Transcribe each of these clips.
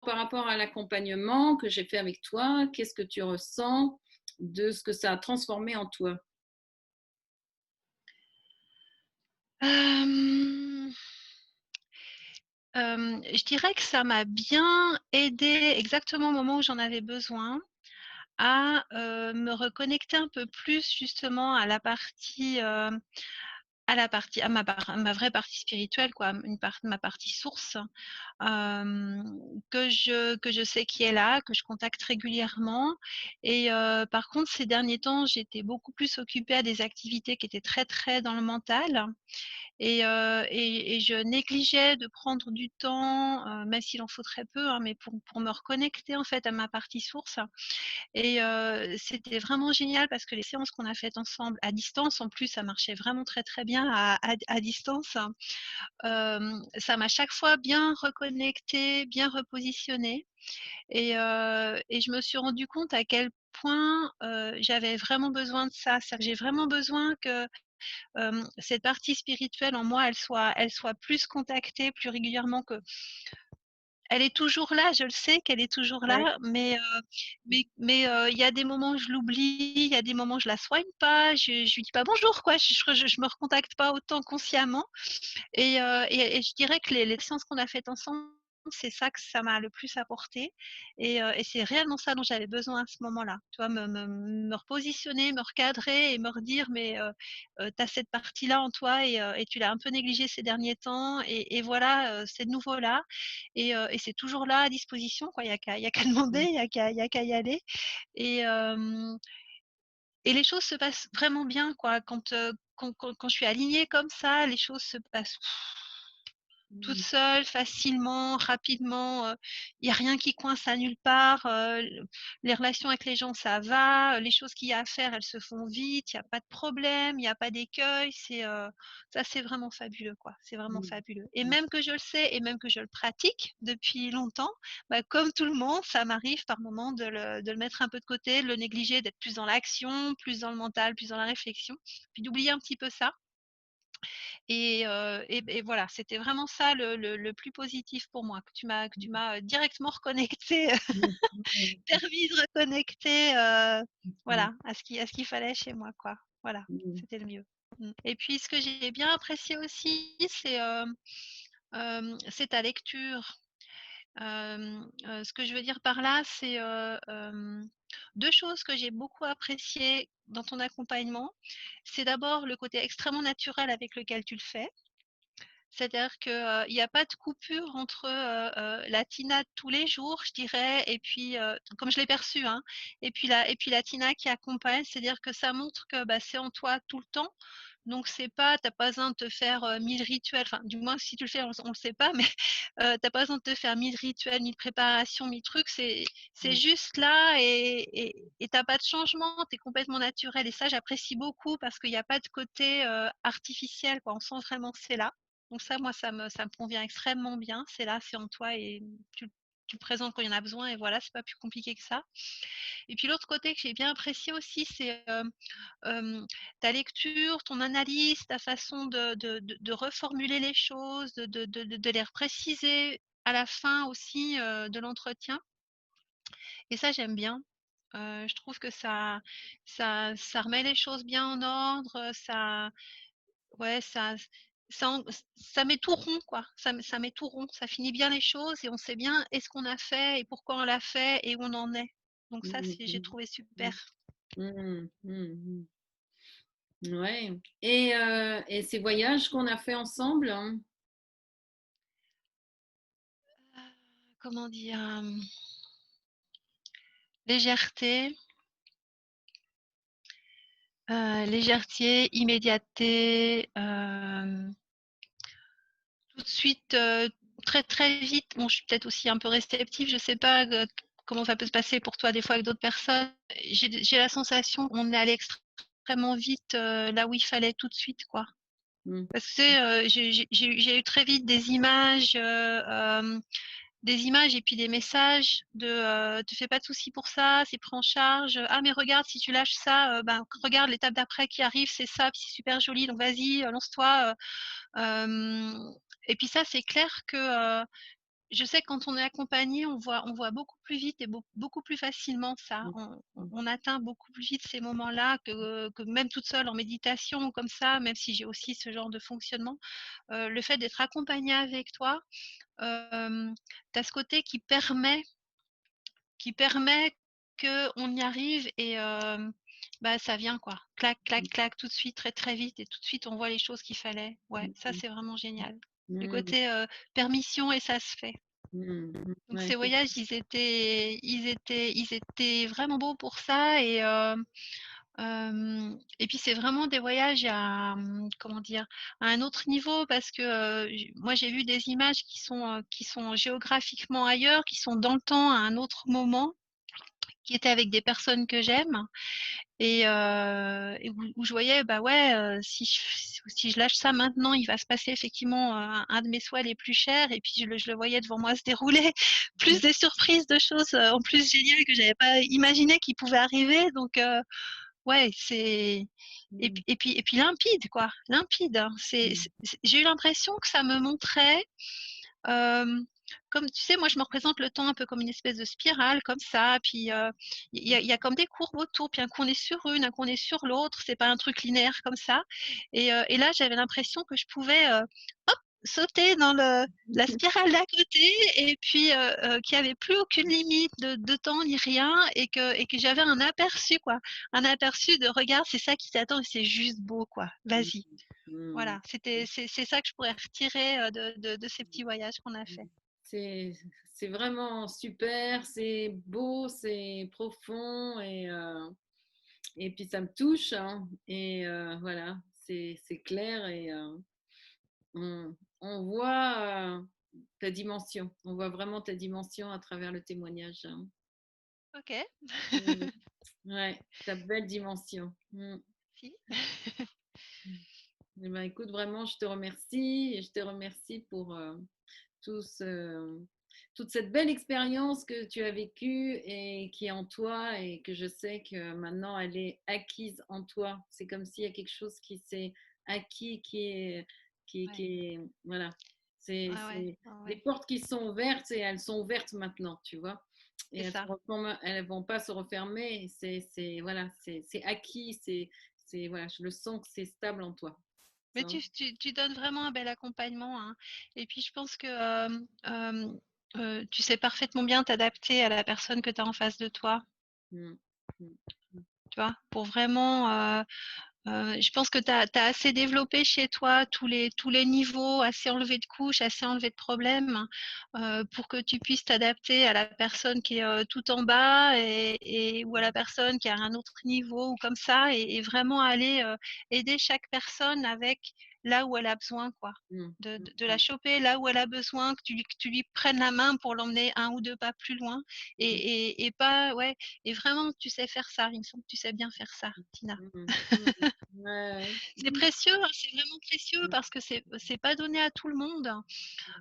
par rapport à l'accompagnement que j'ai fait avec toi, qu'est-ce que tu ressens de ce que ça a transformé en toi? Hem, je dirais que ça m'a bien aidée exactement au moment où j'en avais besoin à, me reconnecter un peu plus justement à ma vraie partie spirituelle quoi, ma partie source, que je sais qui est là, que je contacte régulièrement et par contre ces derniers temps, j'étais beaucoup plus occupée à des activités qui étaient très, très dans le mental et je négligeais de prendre du temps, même s'il en faut très peu, hein, mais pour me reconnecter en fait à ma partie source et c'était vraiment génial parce que les séances qu'on a faites ensemble à distance, en plus, ça marchait vraiment très, très bien à distance. Ça m'a chaque fois bien reconnectée, bien repositionnée et je me suis rendu compte à quel point, j'avais vraiment besoin de ça. C'est-à-dire que j'ai vraiment besoin que, cette partie spirituelle en moi, elle soit plus contactée plus régulièrement que elle est toujours là, je le sais qu'elle est toujours Ouais. là, il y a des moments où je l'oublie, il y a des moments où je la soigne pas, je lui dis pas bonjour quoi, je me recontacte pas autant consciemment et je dirais que les séances qu'on a faites ensemble, c'est ça que ça m'a le plus apporté et c'est réellement ça dont j'avais besoin à ce moment-là. Tu vois? Me repositionner, me recadrer et me redire: «Mais tu as cette partie-là en toi et tu l'as un peu négligée ces derniers temps et voilà, c'est de nouveau là et c'est toujours là à disposition quoi. Il y a qu'à demander, Mmh. il y a qu'à y aller» et hem et les choses se passent vraiment bien quoi. Quand je suis alignée comme ça, les choses se passent toute Mmh. seule, facilement, rapidement, il y a rien qui coince à nulle part, les relations avec les gens ça va, les choses qu'il y a à faire, elles se font vite, il y a pas de problème, il y a pas d'écueil, ça c'est vraiment fabuleux quoi, c'est vraiment Mmh. fabuleux et même que je le sais et même que je le pratique depuis longtemps, bah, comme tout le monde, ça m'arrive par moments de le mettre un peu de côté, de le négliger, d'être plus dans l'action, plus dans le mental, plus dans la réflexion, puis d'oublier un petit peu ça et voilà, c'était vraiment ça le plus positif pour moi, que tu m'as directement reconnectée, Mmh. Mmh. permis de reconnecter, Mmh. voilà, à ce qu'il fallait chez moi, quoi. Voilà, Mmh. c'était le mieux. Et puis ce que j'ai bien apprécié aussi, c'est ta lecture. Ce que je veux dire par là, c'est, 2 choses que j'ai beaucoup appréciées dans ton accompagnement. C'est d'abord le côté extrêmement naturel avec lequel tu le fais. C'est-à-dire que, il y a pas de coupure entre, la Tina de tous les jours, je dirais et puis, comme je l'ai perçu, hein et puis la Tina qui accompagne. C'est-à-dire que ça montre que, bah, c'est en toi tout le temps. Donc c'est pas tu as pas besoin de te faire, 1000 rituels, enfin, du moins si tu le fais, on le sait pas, mais, tu as pas besoin de te faire 1000 rituels, 1000 préparations, 1000 trucs. C'est Mmh. juste là et tu as pas de changement, tu es complètement naturel et ça, j'apprécie beaucoup parce qu'il y a pas de côté, artificiel, quoi. On sent vraiment que c'est là. Donc ça, moi, ça me convient extrêmement bien. C'est là, c'est en toi et tu le présentes quand il y en a besoin et voilà, c'est pas plus compliqué que ça. Et puis l'autre côté que j'ai bien apprécié aussi, c'est, ta lecture, ton analyse, ta façon de reformuler les choses, de les repréciser à la fin aussi, de l'entretien et ça, j'aime bien. Je trouve que ça remet les choses bien en ordre, ouais, ça met tout rond, quoi. Ça met tout rond. Ça finit bien les choses et on sait bien et ce qu'on a fait et pourquoi on l'a fait et où on en est. Donc ça, Mmh. j'ai trouvé Mmh. super. Mmh. Mmh. Ouais et ces voyages qu'on a fait ensemble, hein? Comment dire? Légèreté, légèreté, immédiateté, tout de suite, très, très vite. Bon, je suis peut-être aussi un peu réceptive, je sais pas, comment ça peut se passer pour toi des fois avec d'autres personnes. J'ai la sensation qu'on est allé extrêmement vite, là où il fallait tout de suite, quoi. Mmh. Parce que tu sais, j'ai eu très vite des images et puis des messages de, «Te fais pas de soucis pour ça, c'est pris en charge. Ah mais regarde si tu lâches ça, ben regarde l'étape d'après qui arrive, c'est ça, puis c'est super joli donc vas-y, lance-toi», hem et puis ça, c'est clair que, je sais que quand on est accompagné, on voit beaucoup plus vite et beaucoup plus facilement ça. Mmh, mmh, On atteint beaucoup plus vite ces moments-là que même toute seule en méditation ou comme ça, même si j'ai aussi ce genre de fonctionnement. Le fait d'être accompagné avec toi, tu as ce côté qui permet qu'on y arrive et bah, ça vient quoi. Clac, clac, clac, tout de suite, très, très vite et tout de suite on voit les choses qu'il fallait. Ouais, ça mmh, c'est vraiment génial. Le mmh, côté, permission et ça se fait. Donc ouais, ces voyages, ils étaient vraiment beaux pour ça et puis c'est vraiment des voyages à, comment dire? À un autre niveau parce que, moi j'ai vu des images qui sont géographiquement ailleurs, qui sont dans le temps à un autre moment, qui étaient avec des personnes que j'aime et où je voyais, bah, ouais, si je lâche ça maintenant, il va se passer effectivement, un de mes souhaits les plus chers et puis je le voyais devant moi se dérouler, plus des surprises de choses, en plus géniales que j'avais pas imaginé qui pouvaient arriver donc ouais, c'est mmh, et puis limpide quoi, limpide, hein. J'ai eu l'impression que ça me montrait, hem, comme tu sais, moi je me représente le temps un peu comme une espèce de spirale comme ça, puis, il y a comme des courbes autour, puis un coup on est sur une, un coup on est sur l'autre, c'est pas un truc linéaire comme ça et là j'avais l'impression que je pouvais, sauter dans la spirale d'à côté et puis, qu'il y avait plus aucune limite de temps ni rien et que j'avais un aperçu quoi. Un aperçu de: «Regarde, c'est ça qui t'attend et c'est juste beau quoi, mmh, vas-y». mmh. Voilà, c'est ça que je pourrais retirer, de ces petits voyages qu'on a faits. C'est c'est vraiment super, c'est beau, c'est profond et puis ça me touche, hein, et voilà, c'est clair et on voit, ta dimension. On voit vraiment ta dimension à travers le témoignage, hein. OK. Mmh. Ouais, ta belle dimension. Mmh. Si. Eh ben, écoute, vraiment, je te remercie et je te remercie pour, tout ce toute cette belle expérience que tu as vécue et qui est en toi et que je sais que maintenant elle est acquise en toi. C'est comme s'il y a quelque chose qui s'est acquis, qui Ouais. est voilà. Ouais, ouais, C'est ouais, des ouais, portes qui sont ouvertes et elles sont ouvertes maintenant, tu vois? Et c'est elles se ça. referment elles vont pas se refermer. C'est voilà, c'est acquis, c'est voilà, je le sens que c'est stable en toi. Mais Ça. tu donnes vraiment un bel accompagnement, hein et puis je pense que, tu sais parfaitement bien t'adapter à la personne que tu as en face de toi, Mmh. Mmh. Mmh. tu vois? Pour vraiment, je pense que tu as assez développé chez toi tous les niveaux, assez enlevé de couches, assez enlevé de problèmes, pour que tu puisses t'adapter à la personne qui est, tout en bas ou à la personne qui est à un autre niveau ou comme ça et vraiment aller, aider chaque personne avec là où elle a besoin quoi. Mmh. De la choper là où elle a besoin, que tu lui prennes la main pour l'emmener un ou 2 pas plus loin Mmh. et pas ouais et vraiment tu sais faire ça. Il me semble que tu sais bien faire ça, Tina. Mmh mh. Mmh mh. Ouais, C'est précieux, hein, c'est vraiment précieux ouais. parce que c'est pas donné à tout le monde,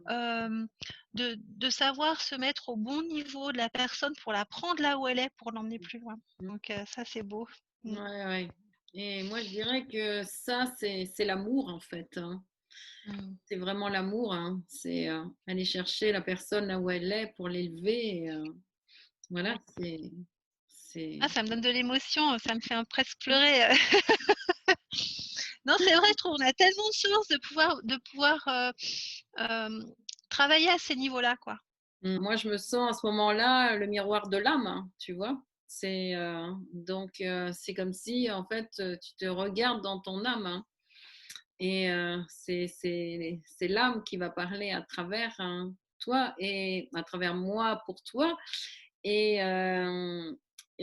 hem, de savoir se mettre au bon niveau de la personne pour la prendre là où elle est, pour l'emmener plus loin. Mmh. Donc ça, c'est beau. Mmh. Ouais, ouais, et moi je dirais que ça c'est l'amour en fait, hein. Mmh. C'est vraiment l'amour, hein. C'est, aller chercher la personne là où elle est pour l'élever et voilà, Ouais. Ah, c'est ça me donne de l'émotion, ça me fait, presque pleurer. Non, c'est vrai, je trouve on a tellement de chance de pouvoir, travailler à ces niveaux-là, quoi. moi je me sens à ce moment-là le miroir de l'âme, hein, tu vois? Donc c'est comme si en fait, tu te regardes dans ton âme, hein. Et c'est l'âme qui va parler à travers, hein, toi et à travers moi pour toi et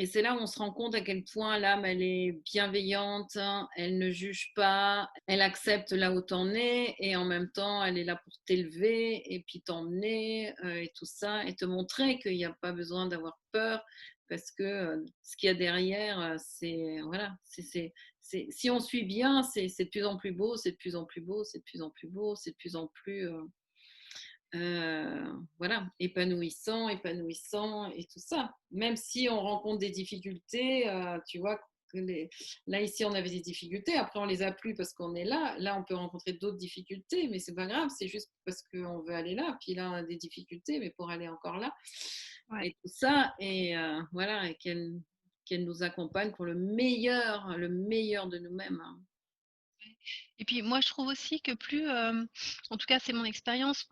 c'est là où on se rend compte à quel point l'âme, elle est bienveillante, hein, elle ne juge pas, elle accepte là où tu en es et en même temps, elle est là pour t'élever et puis t'emmener, et tout ça et te montrer qu'il y a pas besoin d'avoir peur parce que, ce qu'il y a derrière, c'est voilà, c'est si on suit bien, c'est de plus en plus beau, c'est de plus en plus beau, c'est de plus en plus beau, c'est de plus en plus, voilà, épanouissant, épanouissant et tout ça. Même si on rencontre des difficultés, tu vois? là, ici, on avait des difficultés. Après, on les a plus parce qu'on est là. Là, on peut rencontrer d'autres difficultés, mais c'est pas grave. C'est juste parce qu'on veut aller là. Puis là, on a des difficultés, mais pour aller encore là. Ouais. Et tout ça. Et voilà, et qu'elle nous accompagne pour le meilleur de nous-mêmes. Et puis moi, je trouve aussi que plus, en tout cas, c'est mon expérience,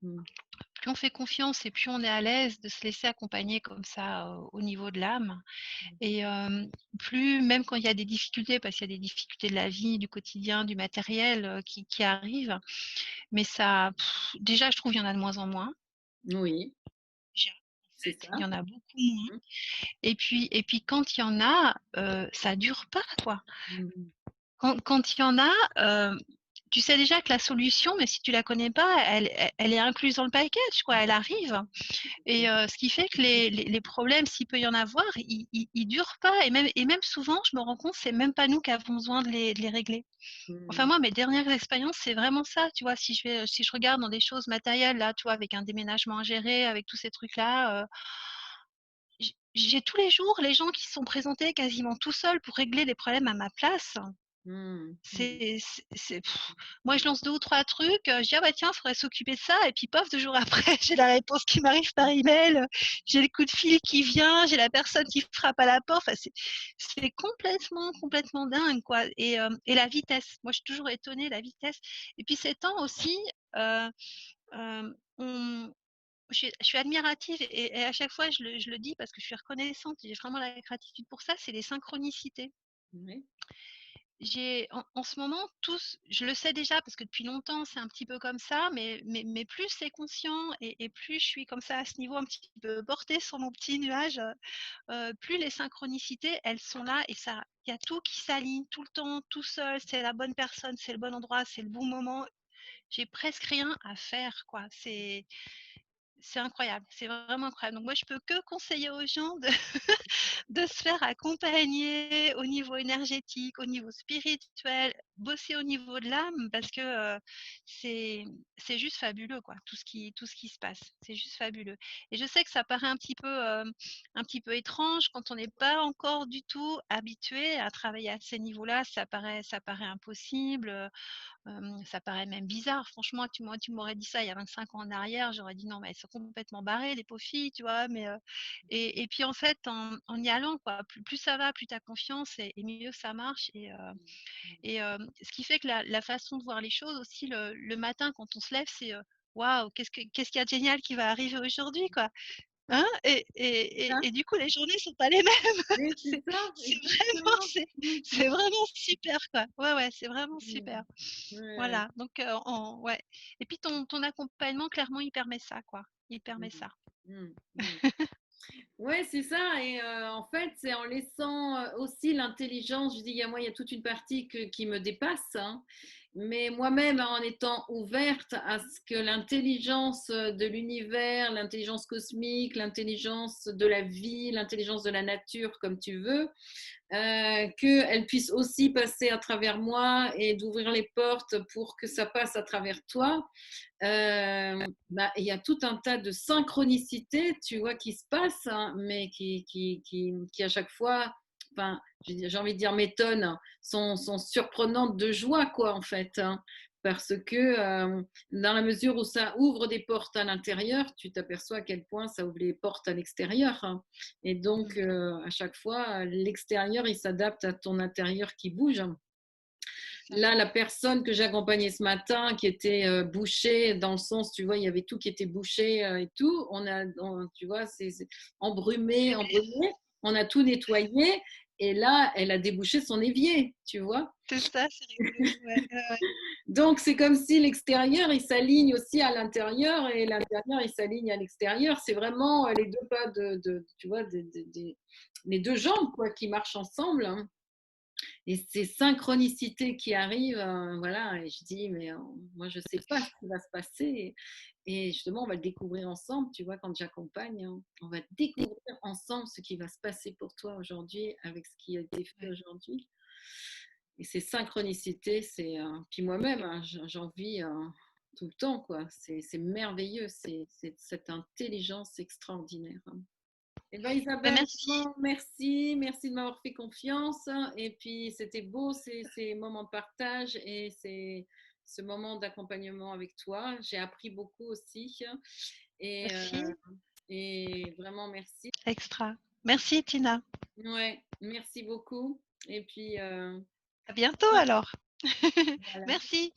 Mm. plus on fait confiance et plus on est à l'aise de se laisser accompagner comme ça, au niveau de l'âme et plus même quand il y a des difficultés, parce qu'il y a des difficultés de la vie, du quotidien, du matériel, qui arrivent, mais ça déjà, je trouve, il y en a de moins en moins. Oui, Déjà, en c'est fait, il ça. y en a beaucoup moins Mm. et puis quand il y en a, ça dure pas, quoi. Mm. Quand il y en a, tu sais déjà que la solution, mais si tu la connais pas, elle est incluse dans le package, quoi, elle arrive et ce qui fait que les problèmes, s'il peut y en avoir, ils durent pas et même souvent, je me rends compte, c'est même pas nous qui avons besoin de les régler. Enfin Mm. moi, mes dernières expériences, c'est vraiment ça, tu vois? Si je regarde dans des choses matérielles là, tu vois, avec un déménagement à gérer, avec tous ces trucs-là, j'ai tous les jours les gens qui se sont présentés quasiment tout seuls pour régler les problèmes à ma place. Mm. Mm. C'est moi je lance 2 ou 3 trucs, je dis: «Ah bah tiens, faudrait s'occuper de ça» et puis pof, 2 jours après, j'ai la réponse qui m'arrive par email, j'ai le coup de fil qui vient, j'ai la personne qui frappe à la porte. Enfin c'est complètement, complètement dingue quoi et la vitesse. Moi, je suis toujours étonnée, la vitesse et puis ces temps aussi, heu, on je suis admirative et à chaque fois je le dis parce que je suis reconnaissante et j'ai vraiment la gratitude pour ça, c'est les synchronicités. Oui. J'ai en ce moment tous je le sais déjà parce que depuis longtemps c'est un petit peu comme ça, mais plus c'est conscient et plus je suis comme ça à ce niveau un petit peu portée sur mon petit nuage, plus les synchronicités elles sont là et ça il y a tout qui s'aligne tout le temps, tout seul, c'est la bonne personne, c'est le bon endroit, c'est le bon moment. J'ai presque rien à faire quoi, c'est incroyable, c'est vraiment incroyable. Donc moi je peux que conseiller aux gens de de se faire accompagner au niveau énergétique, au niveau spirituel, bosser au niveau de l'âme parce que, c'est c'est juste fabuleux quoi, tout ce qui se passe. C'est juste fabuleux et je sais que ça paraît un petit peu étrange quand on n'est pas encore du tout habitué à travailler à ces niveaux-là, ça paraît impossible, ça paraît même bizarre. Franchement, tu m'aurais dit ça il y a 25 ans en arrière, j'aurais dit: «Non mais elles sont complètement barrées les pauvres filles», tu vois? Et puis en fait, en y allant quoi, plus ça va, plus tu as confiance et mieux ça marche ce qui fait que la façon de voir les choses aussi le matin quand on se lève, c'est, «Waouh, qu'est-ce qu'il y a de génial qui va arriver aujourd'hui, quoi?» Hein? Et du coup, les journées sont pas les mêmes. Oui, c'est C'est ça, c'est vraiment exactement. c'est Mmh, mmh, c'est vraiment super, quoi. Ouais, ouais, c'est vraiment mmh. super. Ouais, Voilà, donc ouais et puis ton accompagnement, clairement, il permet ça, quoi. Il permet mmh, ça. mmh, mmh. Ouais, c'est ça. Et en fait, c'est en laissant aussi l'intelligence. Je dis, il y a toute une partie qui me dépasse, hein. Mais moi-même, en étant ouverte à ce que l'intelligence de l'univers, l'intelligence cosmique, l'intelligence de la vie, l'intelligence de la nature, comme tu veux, qu'elle puisse aussi passer à travers moi et d'ouvrir les portes pour que ça passe à travers toi. Bah, il y a tout un tas de synchronicités, tu vois, qui se passent, hein, mais qui à chaque fois, enfin, j'ai envie de dire m'étonnent, sont surprenantes de joie, quoi, en fait, hein, parce que dans la mesure où ça ouvre des portes à l'intérieur, tu t'aperçois à quel point ça ouvre les portes à l'extérieur, hein. Et donc, Mmh. à chaque fois, l'extérieur, il s'adapte à ton intérieur qui bouge. C'est ça. Là, la personne que j'accompagnais ce matin, qui était bouchée, dans le sens, tu vois, il y avait tout qui était bouché et tout. Tu vois, c'est embrumé, embrumé. On a tout nettoyé. Et là, elle a débouché son évier, tu vois. C'est ça, c'est rigolo. Ouais, ouais, ouais. Donc, c'est comme si l'extérieur, il s'aligne aussi à l'intérieur et l'intérieur, il s'aligne à l'extérieur. C'est vraiment les deux pas tu vois, les deux jambes, quoi, qui marchent ensemble, hein. Et ces synchronicités qui arrivent, voilà, et je dis, mais moi, je ne sais pas ce qui va se passer. Et justement, on va le découvrir ensemble, tu vois, quand j'accompagne, hein, on va découvrir ensemble ce qui va se passer pour toi aujourd'hui avec ce qui a été fait Ouais. aujourd'hui. Et ces synchronicités, puis moi-même, hein, j'en vis tout le temps, quoi. C'est merveilleux, c'est cette intelligence extraordinaire, hein. Eh ben, Bah, Isabelle, merci. vraiment merci, merci de m'avoir fait confiance. Et puis, c'était beau ces moments de partage et ce moment d'accompagnement avec toi. J'ai appris beaucoup aussi. Et, Merci. et vraiment, merci. Extra. Merci Tina. Ouais, merci beaucoup. Et puis, À bientôt alors. voilà. Merci.